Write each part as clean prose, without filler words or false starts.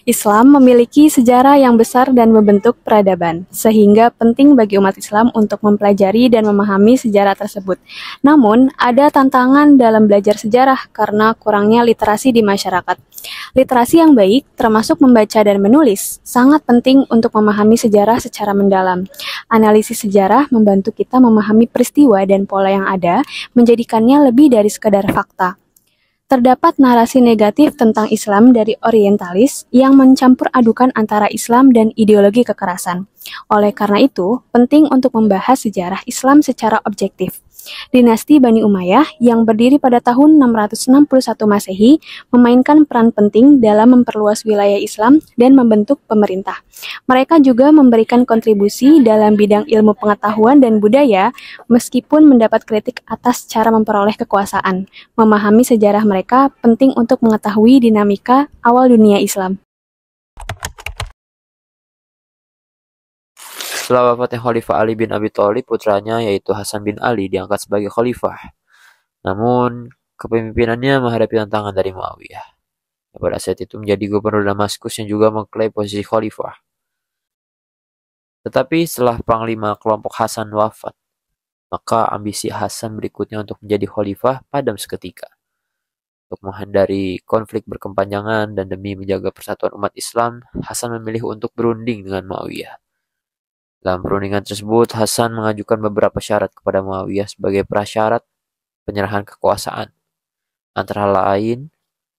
Islam memiliki sejarah yang besar dan membentuk peradaban, sehingga penting bagi umat Islam untuk mempelajari dan memahami sejarah tersebut. Namun, ada tantangan dalam belajar sejarah karena kurangnya literasi di masyarakat. Literasi yang baik, termasuk membaca dan menulis, sangat penting untuk memahami sejarah secara mendalam. Analisis sejarah membantu kita memahami peristiwa dan pola yang ada, menjadikannya lebih dari sekadar fakta. Terdapat narasi negatif tentang Islam dari orientalis yang mencampur adukan antara Islam dan ideologi kekerasan. Oleh karena itu, penting untuk membahas sejarah Islam secara objektif. Dinasti Bani Umayyah yang berdiri pada tahun 661 Masehi memainkan peran penting dalam memperluas wilayah Islam dan membentuk pemerintah. Mereka juga memberikan kontribusi dalam bidang ilmu pengetahuan dan budaya meskipun mendapat kritik atas cara memperoleh kekuasaan. Memahami sejarah mereka penting untuk mengetahui dinamika awal dunia Islam. Setelah wafatnya Khalifah Ali bin Abi Thalib, putranya yaitu Hasan bin Ali diangkat sebagai khalifah. Namun, kepemimpinannya menghadapi tantangan dari Muawiyah, yang pada saat itu menjadi gubernur Damaskus yang juga mengklaim posisi khalifah. Tetapi setelah panglima kelompok Hasan wafat, maka ambisi Hasan berikutnya untuk menjadi khalifah padam seketika. Untuk menghindari konflik berkepanjangan dan demi menjaga persatuan umat Islam, Hasan memilih untuk berunding dengan Muawiyah. Dalam perundingan tersebut, Hasan mengajukan beberapa syarat kepada Muawiyah sebagai prasyarat penyerahan kekuasaan. Antara lain,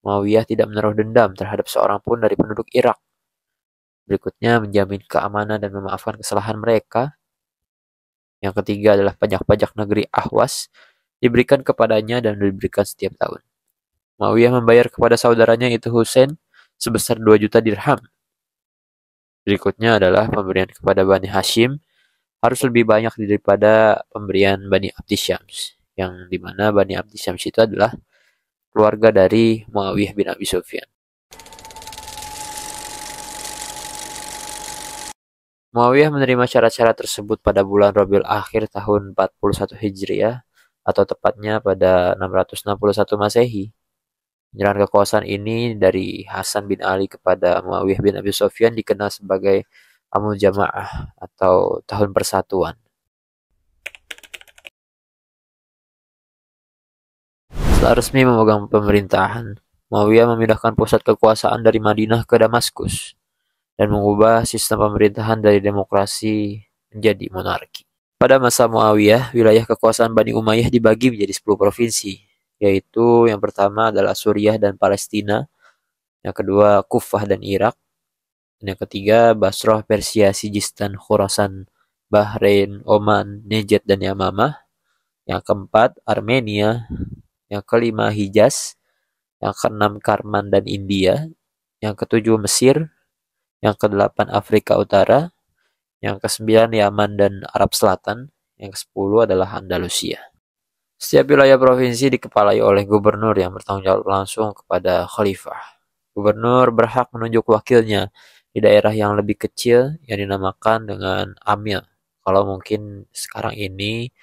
Muawiyah tidak menaruh dendam terhadap seorang pun dari penduduk Irak. Berikutnya, menjamin keamanan dan memaafkan kesalahan mereka. Yang ketiga adalah pajak-pajak negeri Ahwas diberikan kepadanya dan diberikan setiap tahun. Muawiyah membayar kepada saudaranya itu Husain sebesar 2 juta dirham. Berikutnya adalah pemberian kepada Bani Hashim harus lebih banyak daripada pemberian Bani Abdisyams, yang dimana Bani Abdisyams itu adalah keluarga dari Muawiyah bin Abi Sufyan. Muawiyah menerima syarat-syarat tersebut pada bulan Rabiul Akhir tahun 41 Hijriah, atau tepatnya pada 661 Masehi. Penyerahan kekuasaan ini dari Hasan bin Ali kepada Muawiyah bin Abi Sufyan dikenal sebagai Amul Jamaah atau Tahun Persatuan. Setelah resmi memegang pemerintahan, Muawiyah memindahkan pusat kekuasaan dari Madinah ke Damaskus dan mengubah sistem pemerintahan dari demokrasi menjadi monarki. Pada masa Muawiyah, wilayah kekuasaan Bani Umayyah dibagi menjadi 10 provinsi, yaitu yang pertama adalah Suriah dan Palestina, yang kedua Kufah dan Irak, dan yang ketiga Basrah, Persia, Sijistan, Khurasan, Bahrain, Oman, Najd dan Yamamah, yang keempat Armenia, yang kelima Hijaz, yang keenam Karman dan India, yang ketujuh Mesir, yang kedelapan Afrika Utara, yang kesembilan Yaman dan Arab Selatan, yang kesepuluh adalah Andalusia. Setiap wilayah provinsi dikepalai oleh gubernur yang bertanggung jawab langsung kepada khalifah. Gubernur berhak menunjuk wakilnya di daerah yang lebih kecil yang dinamakan dengan amil. Kalau mungkin sekarang ini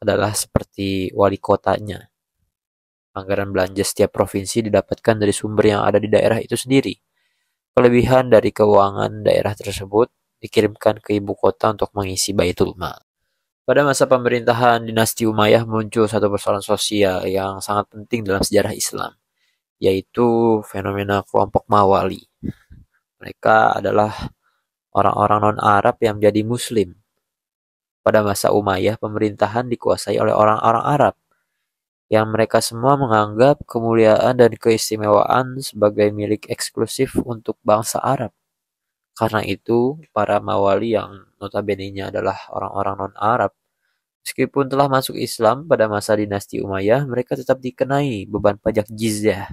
adalah seperti wali kotanya. Anggaran belanja setiap provinsi didapatkan dari sumber yang ada di daerah itu sendiri. Kelebihan dari keuangan daerah tersebut dikirimkan ke ibu kota untuk mengisi baitul mal. Pada masa pemerintahan dinasti Umayyah muncul satu persoalan sosial yang sangat penting dalam sejarah Islam, yaitu fenomena kelompok Mawali. Mereka adalah orang-orang non-Arab yang menjadi Muslim. Pada masa Umayyah, pemerintahan dikuasai oleh orang-orang Arab, yang mereka semua menganggap kemuliaan dan keistimewaan sebagai milik eksklusif untuk bangsa Arab. Karena itu, para Mawali yang notabene-nya adalah orang-orang non-Arab, meskipun telah masuk Islam pada masa dinasti Umayyah, mereka tetap dikenai beban pajak jizyah,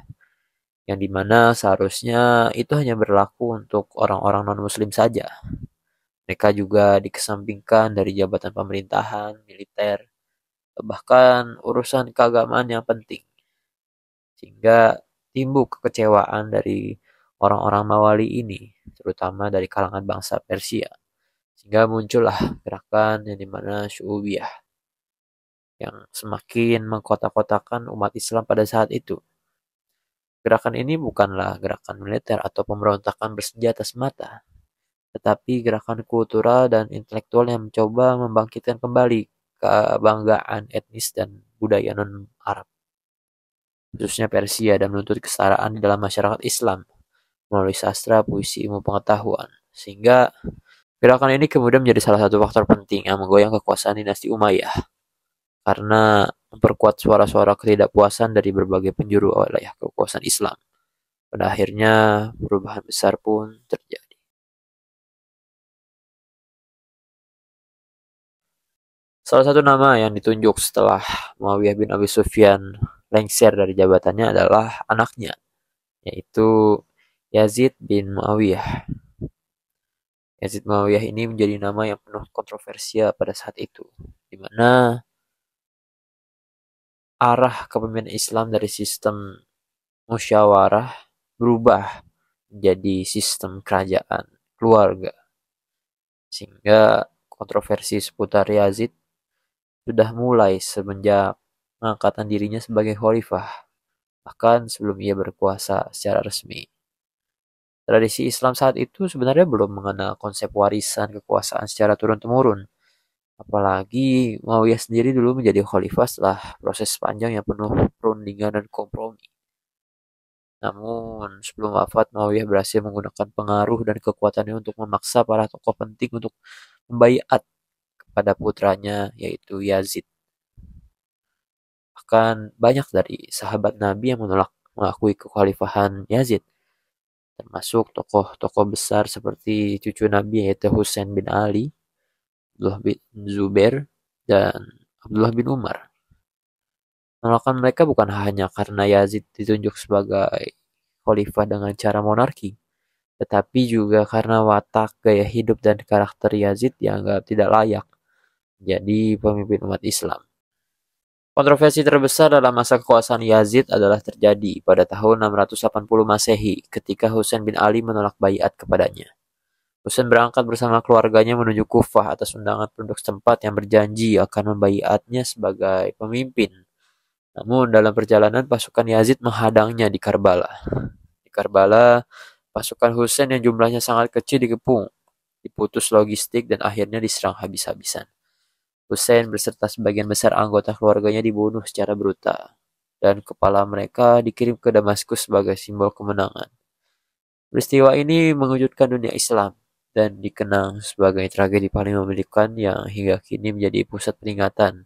yang dimana seharusnya itu hanya berlaku untuk orang-orang non-Muslim saja. Mereka juga dikesampingkan dari jabatan pemerintahan, militer, bahkan urusan keagamaan yang penting. Sehingga timbul kekecewaan dari orang-orang Mawali ini, terutama dari kalangan bangsa Persia. Sehingga muncullah gerakan yang dimana Syu'ubiyah, yang semakin mengkotak-kotakan umat Islam pada saat itu. Gerakan ini bukanlah gerakan militer atau pemberontakan bersenjata semata, tetapi gerakan kultural dan intelektual yang mencoba membangkitkan kembali kebanggaan etnis dan budaya non-Arab, khususnya Persia, dan menuntut kesetaraan di dalam masyarakat Islam melalui sastra, puisi, ilmu pengetahuan. Sehingga gerakan ini kemudian menjadi salah satu faktor penting yang menggoyang kekuasaan dinasti Umayyah karena memperkuat suara-suara ketidakpuasan dari berbagai penjuru wilayah kekuasaan Islam. Pada akhirnya perubahan besar pun terjadi. Salah satu nama yang ditunjuk setelah Muawiyah bin Abi Sufyan lengser dari jabatannya adalah anaknya, yaitu Yazid bin Muawiyah. Yazid Muawiyah ini menjadi nama yang penuh kontroversial pada saat itu, di mana arah kepemimpinan Islam dari sistem musyawarah berubah menjadi sistem kerajaan keluarga, sehingga kontroversi seputar Yazid sudah mulai semenjak pengangkatan dirinya sebagai khalifah, bahkan sebelum ia berkuasa secara resmi. Tradisi Islam saat itu sebenarnya belum mengenal konsep warisan kekuasaan secara turun-temurun. Apalagi Muawiyah sendiri dulu menjadi khalifah setelah proses panjang yang penuh perundingan dan kompromi. Namun, sebelum wafat, Muawiyah berhasil menggunakan pengaruh dan kekuatannya untuk memaksa para tokoh penting untuk membaiat kepada putranya, yaitu Yazid. Bahkan banyak dari sahabat Nabi yang menolak mengakui kekhalifahan Yazid, termasuk tokoh-tokoh besar seperti cucu Nabi yaitu Husain bin Ali, Abdullah bin Zubair, dan Abdullah bin Umar. Penolakan mereka bukan hanya karena Yazid ditunjuk sebagai khalifah dengan cara monarki, tetapi juga karena watak, gaya hidup, dan karakter Yazid dianggap tidak layak menjadi pemimpin umat Islam. Kontroversi terbesar dalam masa kekuasaan Yazid adalah terjadi pada tahun 680 Masehi ketika Husain bin Ali menolak baiat kepadanya. Husain berangkat bersama keluarganya menuju Kufah atas undangan penduduk setempat yang berjanji akan membaiatnya sebagai pemimpin. Namun dalam perjalanan pasukan Yazid menghadangnya di Karbala. Di Karbala, pasukan Husain yang jumlahnya sangat kecil dikepung, diputus logistik, dan akhirnya diserang habis-habisan. Husain beserta sebagian besar anggota keluarganya dibunuh secara brutal, dan kepala mereka dikirim ke Damaskus sebagai simbol kemenangan. Peristiwa ini mengejutkan dunia Islam dan dikenang sebagai tragedi paling memilukan yang hingga kini menjadi pusat peringatan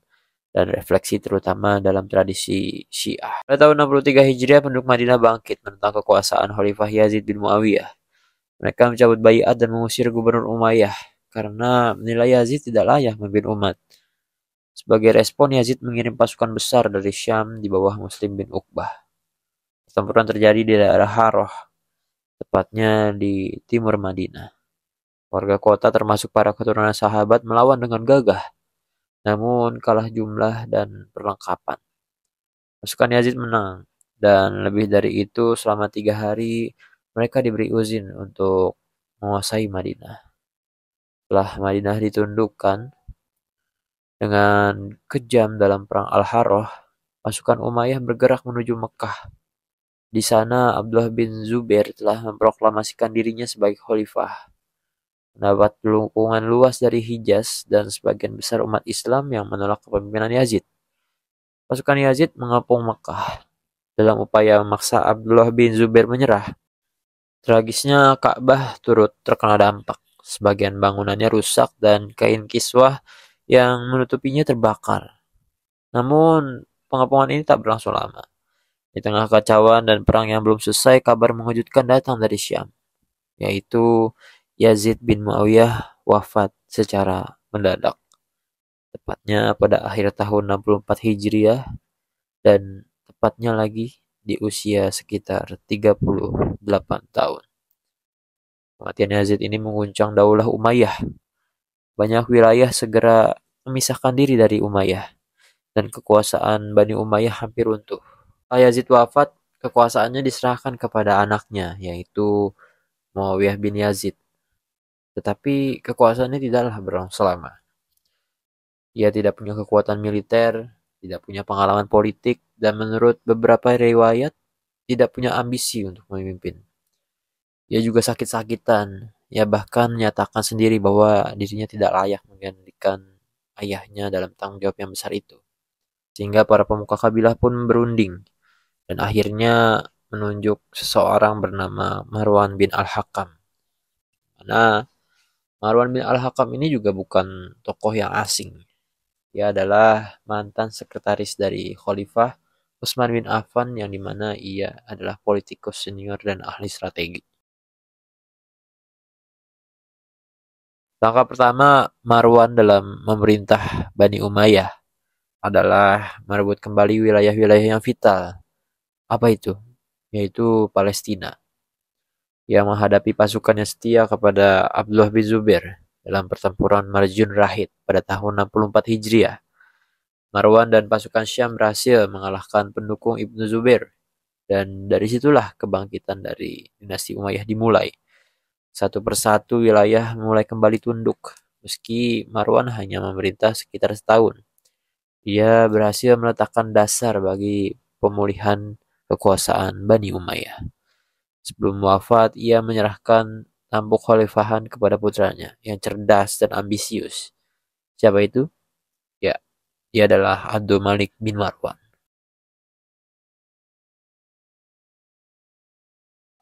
dan refleksi terutama dalam tradisi Syiah. Pada tahun 63 Hijriah, penduduk Madinah bangkit menentang kekuasaan Khalifah Yazid bin Muawiyah. Mereka mencabut baiat dan mengusir gubernur Umayyah karena menilai Yazid tidak layak memimpin umat. Sebagai respon, Yazid mengirim pasukan besar dari Syam di bawah Muslim bin Uqbah. Pertempuran terjadi di daerah Harrah, tepatnya di timur Madinah. Warga kota termasuk para keturunan sahabat melawan dengan gagah, namun kalah jumlah dan perlengkapan. Pasukan Yazid menang, dan lebih dari itu selama 3 hari mereka diberi izin untuk menguasai Madinah. Setelah Madinah ditundukkan dengan kejam dalam perang Al-Harrah, pasukan Umayyah bergerak menuju Mekah. Di sana Abdullah bin Zubair telah memproklamasikan dirinya sebagai khalifah. Mendapat dukungan luas dari Hijaz dan sebagian besar umat Islam yang menolak kepemimpinan Yazid. Pasukan Yazid mengepung Mekah dalam upaya memaksa Abdullah bin Zubair menyerah. Tragisnya Ka'bah turut terkena dampak. Sebagian bangunannya rusak dan kain kiswah yang menutupinya terbakar. Namun, pengepungan ini tak berlangsung lama. Di tengah kacauan dan perang yang belum selesai, kabar mengejutkan datang dari Syam, yaitu Yazid bin Muawiyah wafat secara mendadak, tepatnya pada akhir tahun 64 Hijriah, dan tepatnya lagi di usia sekitar 38 tahun. Kematian Yazid ini mengguncang Daulah Umayyah. Banyak wilayah segera memisahkan diri dari Umayyah, dan kekuasaan Bani Umayyah hampir runtuh. Setelah Yazid wafat, kekuasaannya diserahkan kepada anaknya, yaitu Muawiyah bin Yazid. Tetapi kekuasaannya tidaklah berlangsung lama. Ia tidak punya kekuatan militer, tidak punya pengalaman politik, dan menurut beberapa riwayat, tidak punya ambisi untuk memimpin. Ia juga sakit-sakitan, ia bahkan menyatakan sendiri bahwa dirinya tidak layak menggantikan ayahnya dalam tanggung jawab yang besar itu. Sehingga para pemuka kabilah pun berunding dan akhirnya menunjuk seseorang bernama Marwan bin Al-Hakam. Karena Marwan bin Al-Hakam ini juga bukan tokoh yang asing. Ia adalah mantan sekretaris dari Khalifah Utsman bin Affan yang dimana ia adalah politikus senior dan ahli strategi. Langkah pertama Marwan dalam memerintah Bani Umayyah adalah merebut kembali wilayah-wilayah yang vital. Apa itu? Yaitu Palestina. Ia menghadapi pasukan yang setia kepada Abdullah bin Zubair dalam pertempuran Marjun Rahid pada tahun 64 Hijriah. Marwan dan pasukan Syam berhasil mengalahkan pendukung Ibnu Zubair, dan dari situlah kebangkitan dari dinasti Umayyah dimulai. Satu persatu wilayah mulai kembali tunduk, meski Marwan hanya memerintah sekitar setahun. Dia berhasil meletakkan dasar bagi pemulihan kekuasaan Bani Umayyah. Sebelum wafat, ia menyerahkan tampuk khalifahan kepada putranya yang cerdas dan ambisius. Siapa itu? Ya, dia adalah Abdul Malik bin Marwan.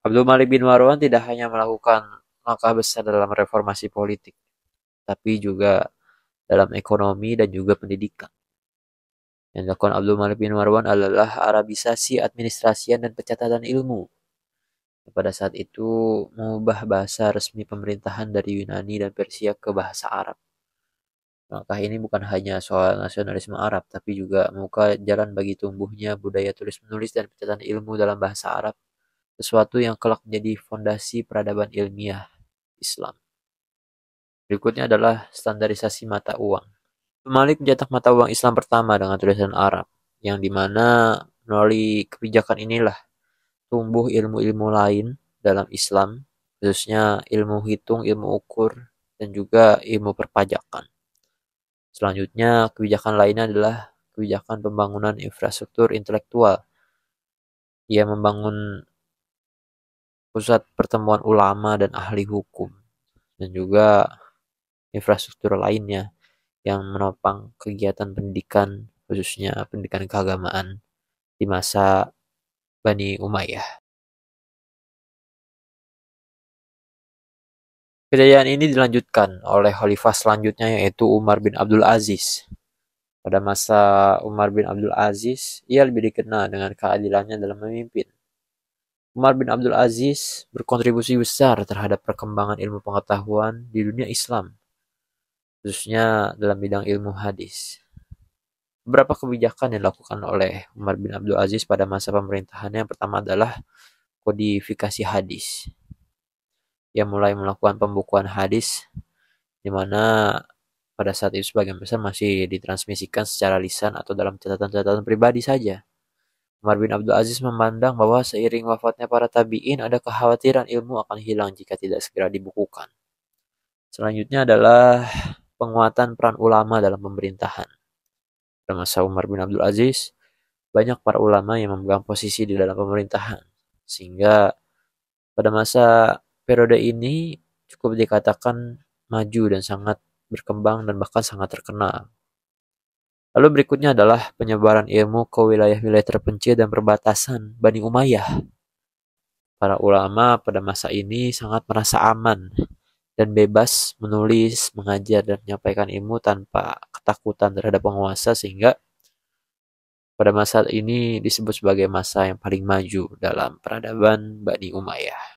Abdul Malik bin Marwan tidak hanya melakukan langkah besar dalam reformasi politik, tapi juga dalam ekonomi dan juga pendidikan. Yang dilakukan Abdul Malik bin Marwan adalah Arabisasi administrasian dan pencatatan ilmu. Pada saat itu mengubah bahasa resmi pemerintahan dari Yunani dan Persia ke bahasa Arab. Langkah ini bukan hanya soal nasionalisme Arab, tapi juga membuka jalan bagi tumbuhnya budaya tulis-menulis dan pencatatan ilmu dalam bahasa Arab, sesuatu yang kelak menjadi fondasi peradaban ilmiah Islam. Berikutnya adalah standarisasi mata uang. Malik mencetak mata uang Islam pertama dengan tulisan Arab, yang dimana melalui kebijakan inilah tumbuh ilmu-ilmu lain dalam Islam, khususnya ilmu hitung, ilmu ukur, dan juga ilmu perpajakan. Selanjutnya, kebijakan lainnya adalah kebijakan pembangunan infrastruktur intelektual. Ia membangun pusat pertemuan ulama dan ahli hukum, dan juga infrastruktur lainnya yang menopang kegiatan pendidikan, khususnya pendidikan keagamaan di masa Bani Umayyah. Kejayaan ini dilanjutkan oleh khalifah selanjutnya yaitu Umar bin Abdul Aziz. Pada masa Umar bin Abdul Aziz, ia lebih dikenal dengan keadilannya dalam memimpin. Umar bin Abdul Aziz berkontribusi besar terhadap perkembangan ilmu pengetahuan di dunia Islam, khususnya dalam bidang ilmu hadis. Beberapa kebijakan yang dilakukan oleh Umar bin Abdul Aziz pada masa pemerintahannya yang pertama adalah kodifikasi hadis. Ia mulai melakukan pembukuan hadis, di mana pada saat itu sebagian besar masih ditransmisikan secara lisan atau dalam catatan-catatan pribadi saja. Umar bin Abdul Aziz memandang bahwa seiring wafatnya para tabi'in ada kekhawatiran ilmu akan hilang jika tidak segera dibukukan. Selanjutnya adalah penguatan peran ulama dalam pemerintahan. Pada masa Umar bin Abdul Aziz, banyak para ulama yang memegang posisi di dalam pemerintahan, sehingga pada masa periode ini cukup dikatakan maju dan sangat berkembang dan bahkan sangat terkenal. Lalu berikutnya adalah penyebaran ilmu ke wilayah-wilayah terpencil dan perbatasan Bani Umayyah. Para ulama pada masa ini sangat merasa aman dan bebas menulis, mengajar, dan menyampaikan ilmu tanpa ketakutan terhadap penguasa, sehingga pada masa ini disebut sebagai masa yang paling maju dalam peradaban Bani Umayyah.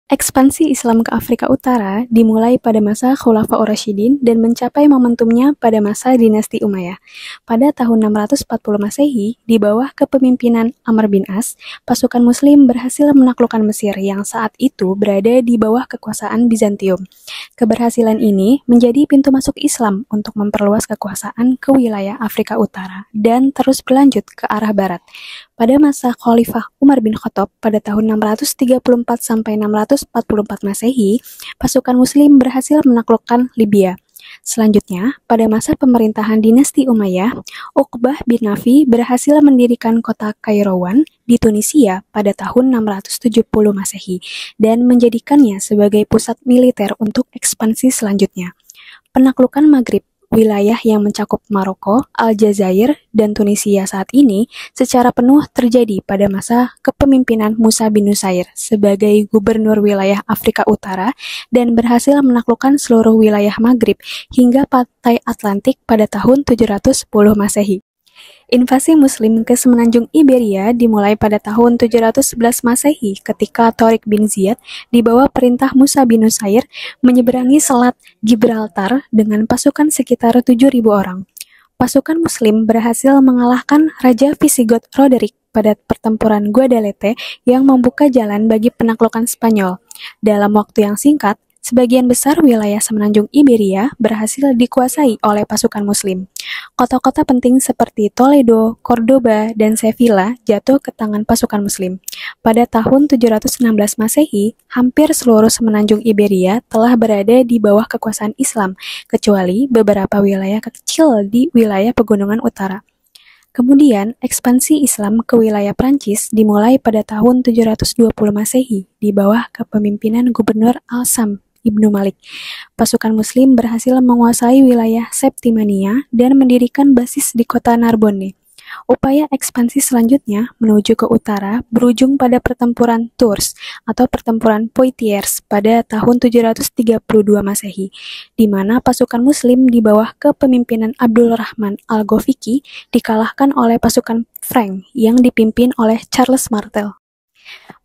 Ekspansi Islam ke Afrika Utara dimulai pada masa Khulafaur Rasyidin dan mencapai momentumnya pada masa dinasti Umayyah. Pada tahun 640 Masehi, di bawah kepemimpinan Amr bin As, pasukan Muslim berhasil menaklukkan Mesir yang saat itu berada di bawah kekuasaan Bizantium. Keberhasilan ini menjadi pintu masuk Islam untuk memperluas kekuasaan ke wilayah Afrika Utara dan terus berlanjut ke arah barat. Pada masa Khalifah Umar bin Khattab pada tahun 634 sampai 644 Masehi, pasukan Muslim berhasil menaklukkan Libya. Selanjutnya, pada masa pemerintahan dinasti Umayyah, Uqbah bin Nafi berhasil mendirikan kota Kairouan di Tunisia pada tahun 670 Masehi dan menjadikannya sebagai pusat militer untuk ekspansi selanjutnya. Penaklukan Maghrib, wilayah yang mencakup Maroko, Aljazair, dan Tunisia saat ini secara penuh terjadi pada masa kepemimpinan Musa bin Nusair sebagai gubernur wilayah Afrika Utara dan berhasil menaklukkan seluruh wilayah Maghrib hingga pantai Atlantik pada tahun 710 Masehi. Invasi Muslim ke semenanjung Iberia dimulai pada tahun 711 Masehi ketika Tharik bin Ziyad di bawah perintah Musa bin Nusair menyeberangi Selat Gibraltar dengan pasukan sekitar 7.000 orang. Pasukan Muslim berhasil mengalahkan Raja Visigoth Roderick pada pertempuran Guadalete yang membuka jalan bagi penaklukan Spanyol. Dalam waktu yang singkat, sebagian besar wilayah semenanjung Iberia berhasil dikuasai oleh pasukan Muslim. Kota-kota penting seperti Toledo, Cordoba, dan Sevilla jatuh ke tangan pasukan Muslim. Pada tahun 716 Masehi, hampir seluruh semenanjung Iberia telah berada di bawah kekuasaan Islam, kecuali beberapa wilayah kecil di wilayah pegunungan utara. Kemudian, ekspansi Islam ke wilayah Prancis dimulai pada tahun 720 Masehi di bawah kepemimpinan Gubernur Al-Sam Ibnu Malik. Pasukan Muslim berhasil menguasai wilayah Septimania dan mendirikan basis di kota Narbonne. Upaya ekspansi selanjutnya menuju ke utara berujung pada pertempuran Tours atau pertempuran Poitiers pada tahun 732 Masehi, di mana pasukan Muslim di bawah kepemimpinan Abdul Rahman Al-Ghafiqi dikalahkan oleh pasukan Frank yang dipimpin oleh Charles Martel.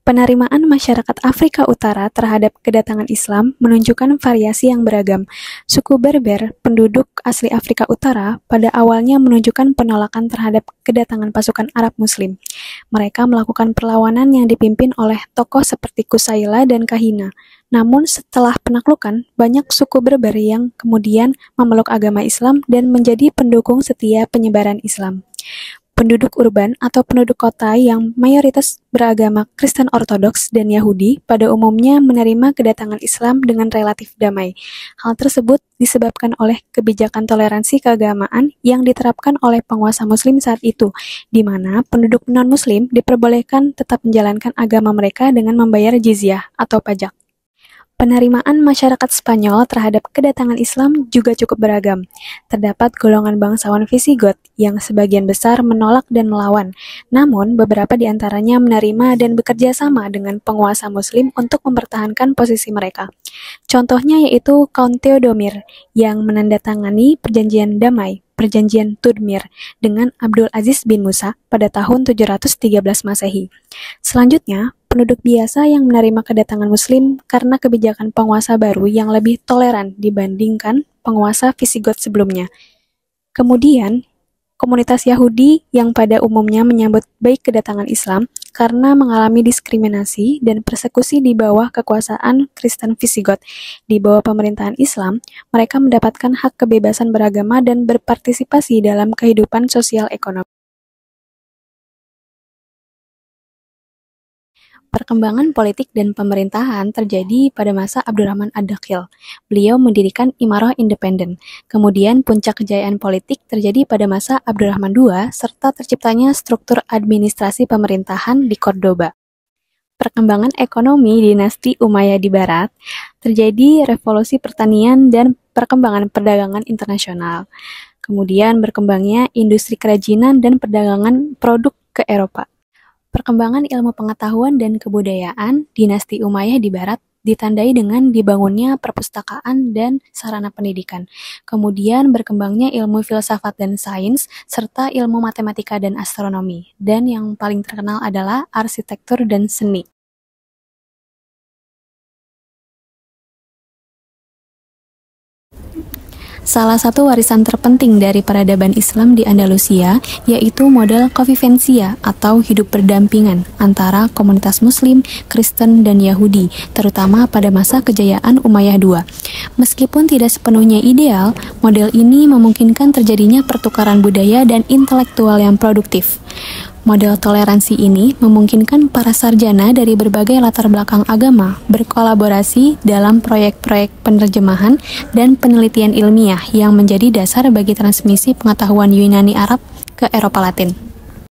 Penerimaan masyarakat Afrika Utara terhadap kedatangan Islam menunjukkan variasi yang beragam. Suku Berber, penduduk asli Afrika Utara, pada awalnya menunjukkan penolakan terhadap kedatangan pasukan Arab Muslim. Mereka melakukan perlawanan yang dipimpin oleh tokoh seperti Kusaila dan Kahina. Namun setelah penaklukan, banyak suku Berber yang kemudian memeluk agama Islam dan menjadi pendukung setia penyebaran Islam. Penduduk urban atau penduduk kota yang mayoritas beragama Kristen Ortodoks dan Yahudi pada umumnya menerima kedatangan Islam dengan relatif damai. Hal tersebut disebabkan oleh kebijakan toleransi keagamaan yang diterapkan oleh penguasa Muslim saat itu, di mana penduduk non-Muslim diperbolehkan tetap menjalankan agama mereka dengan membayar jizyah atau pajak. Penerimaan masyarakat Spanyol terhadap kedatangan Islam juga cukup beragam. Terdapat golongan bangsawan Visigoth yang sebagian besar menolak dan melawan, namun beberapa di antaranya menerima dan bekerja sama dengan penguasa Muslim untuk mempertahankan posisi mereka. Contohnya yaitu Count Theodomir yang menandatangani perjanjian damai, Perjanjian Tudmir, dengan Abdul Aziz bin Musa pada tahun 713 Masehi. Selanjutnya, penduduk biasa yang menerima kedatangan Muslim karena kebijakan penguasa baru yang lebih toleran dibandingkan penguasa Visigoth sebelumnya. Kemudian, komunitas Yahudi yang pada umumnya menyambut baik kedatangan Islam karena mengalami diskriminasi dan persekusi di bawah kekuasaan Kristen Visigoth. Di bawah pemerintahan Islam, mereka mendapatkan hak kebebasan beragama dan berpartisipasi dalam kehidupan sosial ekonomi. Perkembangan politik dan pemerintahan terjadi pada masa Abdurrahman Ad-Dakhil. Beliau mendirikan Imarah Independen. Kemudian puncak kejayaan politik terjadi pada masa Abdurrahman II serta terciptanya struktur administrasi pemerintahan di Cordoba. Perkembangan ekonomi dinasti Umayyah di barat, terjadi revolusi pertanian dan perkembangan perdagangan internasional. Kemudian berkembangnya industri kerajinan dan perdagangan produk ke Eropa. Perkembangan ilmu pengetahuan dan kebudayaan dinasti Umayyah di barat ditandai dengan dibangunnya perpustakaan dan sarana pendidikan. Kemudian berkembangnya ilmu filsafat dan sains, serta ilmu matematika dan astronomi. Dan yang paling terkenal adalah arsitektur dan seni. Salah satu warisan terpenting dari peradaban Islam di Andalusia yaitu model convivencia atau hidup berdampingan antara komunitas Muslim, Kristen, dan Yahudi, terutama pada masa kejayaan Umayyah II. Meskipun tidak sepenuhnya ideal, model ini memungkinkan terjadinya pertukaran budaya dan intelektual yang produktif. Model toleransi ini memungkinkan para sarjana dari berbagai latar belakang agama berkolaborasi dalam proyek-proyek penerjemahan dan penelitian ilmiah yang menjadi dasar bagi transmisi pengetahuan Yunani Arab ke Eropa Latin.